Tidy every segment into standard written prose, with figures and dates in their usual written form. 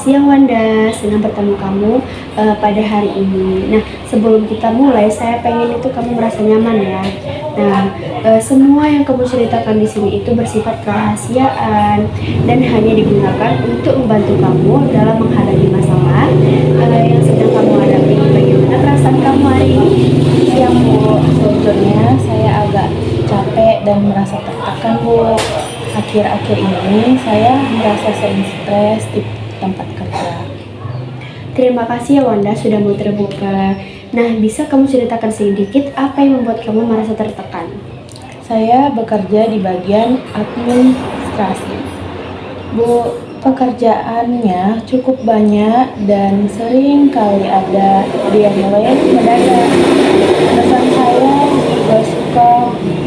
siang Wanda, senang bertemu kamu pada hari ini. Nah, sebelum kita mulai, saya pengen itu kamu merasa nyaman ya. Nah, semua yang kamu ceritakan di sini itu bersifat kerahasiaan dan hanya digunakan untuk membantu kamu dalam menghadapi masalah yang sedang kamu hadapi. Bagaimana perasaan kamu hari ini? Siang Bu, sebetulnya saya agak capek dan merasa tertekan Bu. Akhir-akhir ini saya merasa sering stres di tempat kerja. Terima kasih ya Wanda sudah mau terbuka. Nah, bisa kamu ceritakan sedikit apa yang membuat kamu merasa tertekan? Saya bekerja di bagian administrasi. Bu, pekerjaannya cukup banyak dan sering kali ada deadline mendadak. Atasan saya juga suka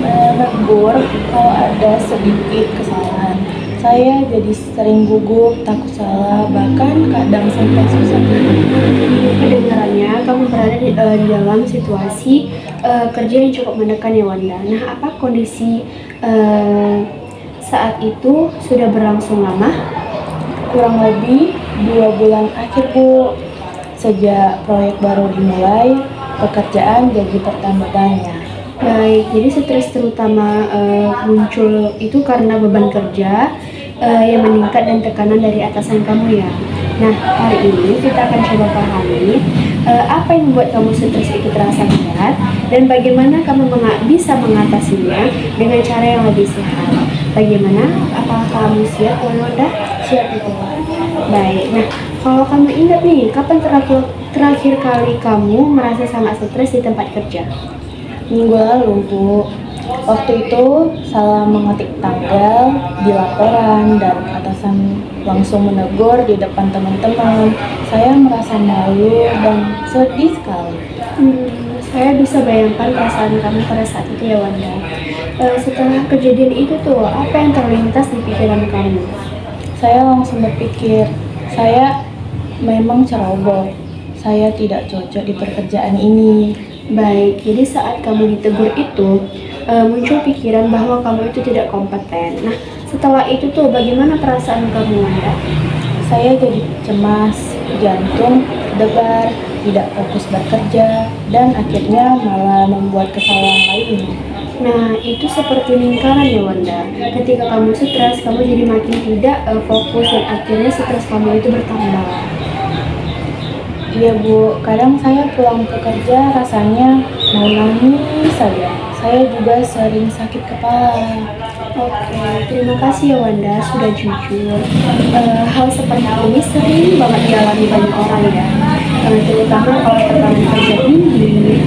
menegur kalau ada sedikit kesalahan. Saya jadi sering gugup, takut salah, bahkan kadang sampai susah tidur. Kedengarannya kamu berada di dalam situasi kerja yang cukup menekan ya Wanda. Nah, apa kondisi saat itu sudah berlangsung lama? Kurang lebih 2 bulan akhir Bu. Sejak proyek baru dimulai, pekerjaan jadi bertambah banyak. Baik, jadi stres terutama muncul itu karena beban kerja yang meningkat dan tekanan dari atasan kamu ya. Nah, hari ini kita akan coba pahami apa yang membuat kamu stres itu terasa berat dan bagaimana kamu bisa mengatasinya dengan cara yang lebih sehat. Bagaimana? Apakah kamu siap, Wanda? Siap itu. Baik, nah kalau kamu ingat nih, kapan terakhir kali kamu merasa sangat stres di tempat kerja? Minggu lalu Bu, waktu itu salah mengetik tanggal di laporan dan atasan langsung menegur di depan teman-teman. Saya merasa malu dan sedih sekali. Saya bisa bayangkan perasaan kamu pada saat itu ya Wanda. Setelah kejadian itu tuh, apa yang terlintas di pikiran kamu? Saya langsung berpikir, saya memang ceroboh. Saya tidak cocok di pekerjaan ini. Baik, jadi saat kamu ditegur itu, muncul pikiran bahwa kamu itu tidak kompeten. Nah, setelah itu tuh bagaimana perasaan kamu Wanda? Saya jadi cemas, jantung debar, tidak fokus bekerja, dan akhirnya malah membuat kesalahan lain. Nah, itu seperti lingkaran ya Wanda. Ketika kamu stres, kamu jadi makin tidak fokus dan akhirnya stres kamu itu bertambah. Iya Bu, kadang saya pulang bekerja rasanya mau nangis saja. Saya juga sering sakit kepala. Oke, terima kasih ya Wanda sudah jujur. Hal seperti ini sering banget dialami banyak orang ya. Terutama kalau tekanan kerja tinggi,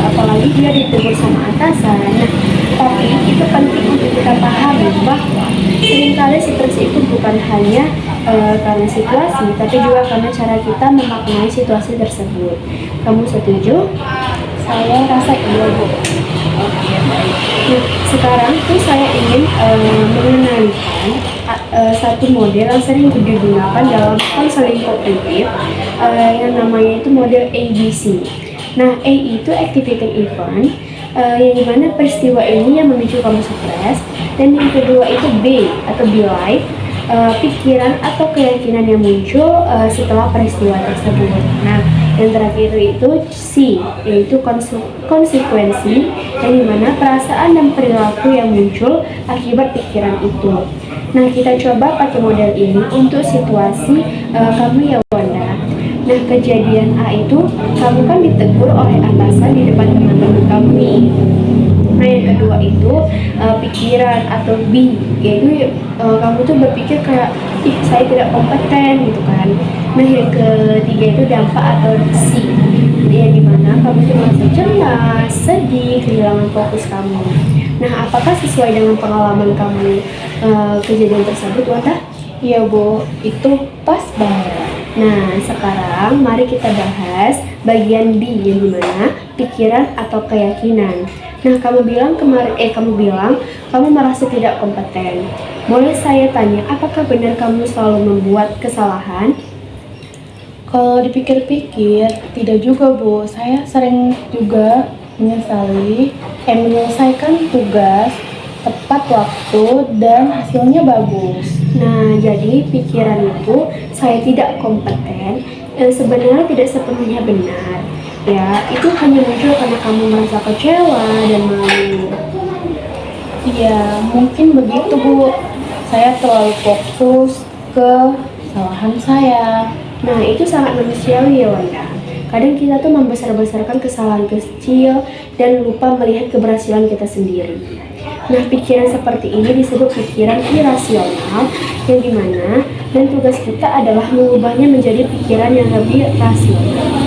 apalagi dia ditegur sama atasan. Nah, tapi itu penting untuk kita pahami bahwa seringkali stres itu bukan hanya karena situasi, tapi juga karena cara kita memaknai situasi tersebut. Kamu setuju? Saya rasa iya Bu. Oke, baik. Nah, sekarang tuh saya ingin mengenalkan satu model yang sering digunakan dalam konseling kognitif yang namanya itu model ABC. Nah, A itu activating event, yang dimana peristiwa ini yang memicu kamu stres, dan yang kedua itu B atau belief, pikiran atau keyakinan yang muncul setelah peristiwa tersebut. Nah, yang terakhir itu C, yaitu konsekuensi, yang dimana perasaan dan perilaku yang muncul akibat pikiran itu. Nah, kita coba pakai model ini untuk situasi kamu ya Wanda. Nah, kejadian A itu kamu kan ditegur oleh atasan di depan teman-teman kamu nih. Nah, yang kedua itu pikiran atau B, yaitu kamu tuh berpikir kayak ih saya tidak kompeten gitu kan. Nah, yang ketiga itu dampak atau C, yang dimana kamu tuh merasa cemas, sedih, kehilangan fokus kamu. Nah, apakah sesuai dengan pengalaman kamu kejadian tersebut Wanda? Iya Bu, itu pas banget. Nah, sekarang mari kita bahas bagian B, yang dimana pikiran atau keyakinan. Nah, kamu bilang kamu merasa tidak kompeten. Boleh saya tanya, apakah benar kamu selalu membuat kesalahan? Kalau dipikir-pikir, tidak juga Bu. Saya sering juga menyelesaikan tugas tepat waktu dan hasilnya bagus. Nah, jadi pikiran itu saya tidak kompeten sebenarnya tidak sepenuhnya benar. Ya, itu hanya muncul karena kamu merasa kecewa dan malu. Iya, mungkin begitu Bu. Saya terlalu fokus ke kesalahan saya. Nah, itu sangat manusiawi ya Wanda. Kadang kita tuh membesar-besarkan kesalahan kecil dan lupa melihat keberhasilan kita sendiri. Nah, pikiran seperti ini disebut pikiran irasional yang dimana dan tugas kita adalah mengubahnya menjadi pikiran yang lebih rasional.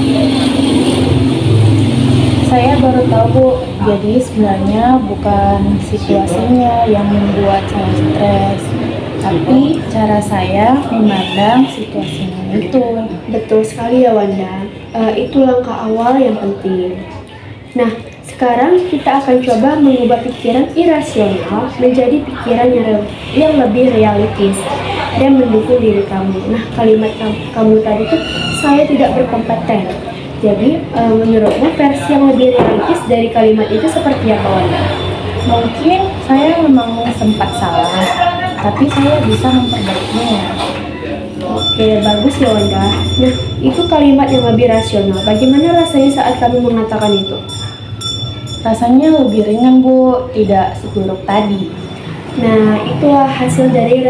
Saya baru tahu Bu, jadi sebenarnya bukan situasinya yang membuat saya stres, tapi cara saya memandang situasinya itu. Betul sekali ya Wanda. Itu langkah awal yang penting. Nah, sekarang kita akan coba mengubah pikiran irasional menjadi pikiran yang lebih realistis dan mendukung diri kamu. Nah, kalimat kamu tadi tuh saya tidak berkompeten. Jadi, menurutmu versi yang lebih realistis dari kalimat itu seperti apa Wanda? Mungkin saya memang sempat salah, tapi saya bisa memperbaikinya. Oke, bagus ya Wanda. Nah, itu kalimat yang lebih rasional. Bagaimana rasanya saat kamu mengatakan itu? Rasanya lebih ringan Bu, tidak seburuk tadi. Nah, itulah hasil dari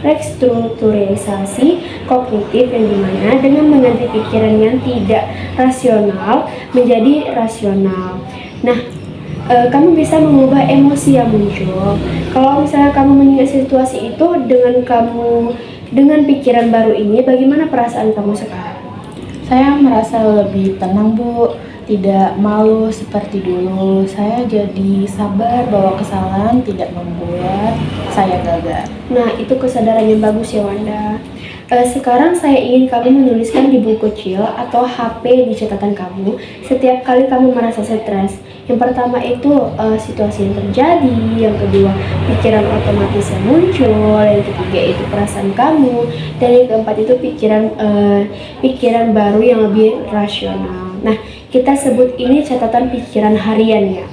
restrukturisasi kognitif yang dimana dengan mengganti pikiran yang tidak rasional menjadi rasional. Nah, kamu bisa mengubah emosi yang muncul. Kalau misalnya kamu mengingat situasi itu dengan pikiran baru ini, bagaimana perasaan kamu sekarang? Saya merasa lebih tenang Bu, tidak malu seperti dulu. Saya jadi sabar bahwa kesalahan tidak membuat saya gagal. Nah, itu kesadaran yang bagus ya Wanda. Sekarang saya ingin kamu menuliskan di buku kecil atau HP di catatan kamu setiap kali kamu merasa stres. Yang pertama itu situasi yang terjadi, yang kedua pikiran otomatis yang muncul, yang ketiga itu perasaan kamu, dan yang keempat itu pikiran baru yang lebih rasional. Nah, kita sebut ini catatan pikiran harian ya.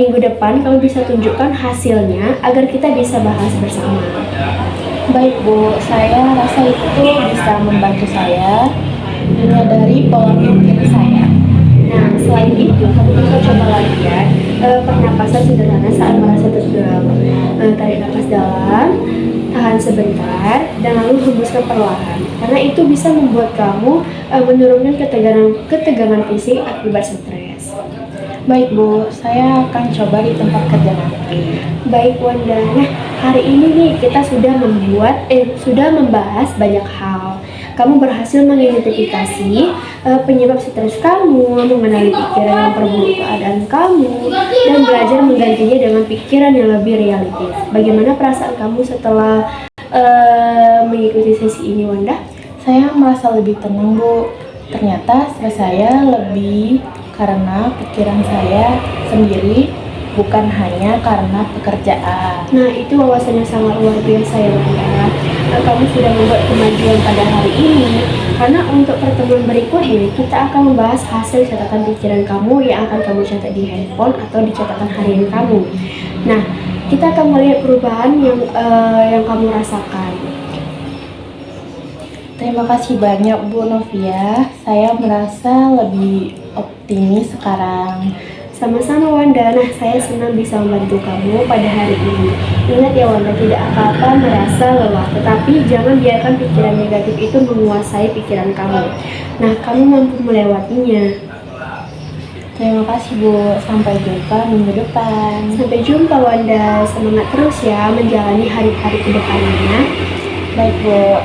Minggu depan kamu bisa tunjukkan hasilnya agar kita bisa bahas bersama. Baik Bu, saya rasa itu bisa membantu saya menyadari pola pikir saya. Nah, selain itu, kamu bisa coba latihan pernapasan sederhana saat merasa tegang. Tarik nafas dalam, tahan sebentar, dan lalu hembuskan perlahan. Karena itu bisa membuat kamu menurunkan ketegangan fisik akibat stres. Baik Bu, saya akan coba di tempat kerja nanti. Baik Wanda, nah hari ini nih kita sudah membahas banyak hal. Kamu berhasil mengidentifikasi penyebab stres kamu, mengenali pikiran yang perburuk keadaan kamu, dan belajar menggantinya dengan pikiran yang lebih realistis. Bagaimana perasaan kamu setelah mengikuti sesi ini, Wanda? Saya merasa lebih tenang Bu. Ternyata stres saya lebih karena pikiran saya sendiri, bukan hanya karena pekerjaan. Nah, itu wawasannya sangat luar biasa ya Wanda. Kamu sudah membuat kemajuan pada hari ini. Karena untuk pertemuan berikutnya kita akan membahas hasil catatan pikiran kamu yang akan kamu catat di handphone atau di catatan harian kamu. Nah, kita akan melihat perubahan yang kamu rasakan. Terima kasih banyak Bu Novia. Saya merasa lebih optimis sekarang. Sama-sama Wanda, nah saya senang bisa membantu kamu pada hari ini. Ingat ya Wanda, tidak apa-apa merasa lelah, tetapi jangan biarkan pikiran negatif itu menguasai pikiran kamu. Nah, kamu mampu melewatinya. Terima kasih Bu, sampai jumpa minggu depan. Sampai jumpa Wanda, semangat terus ya menjalani hari-hari ke depannya. Baik Bu.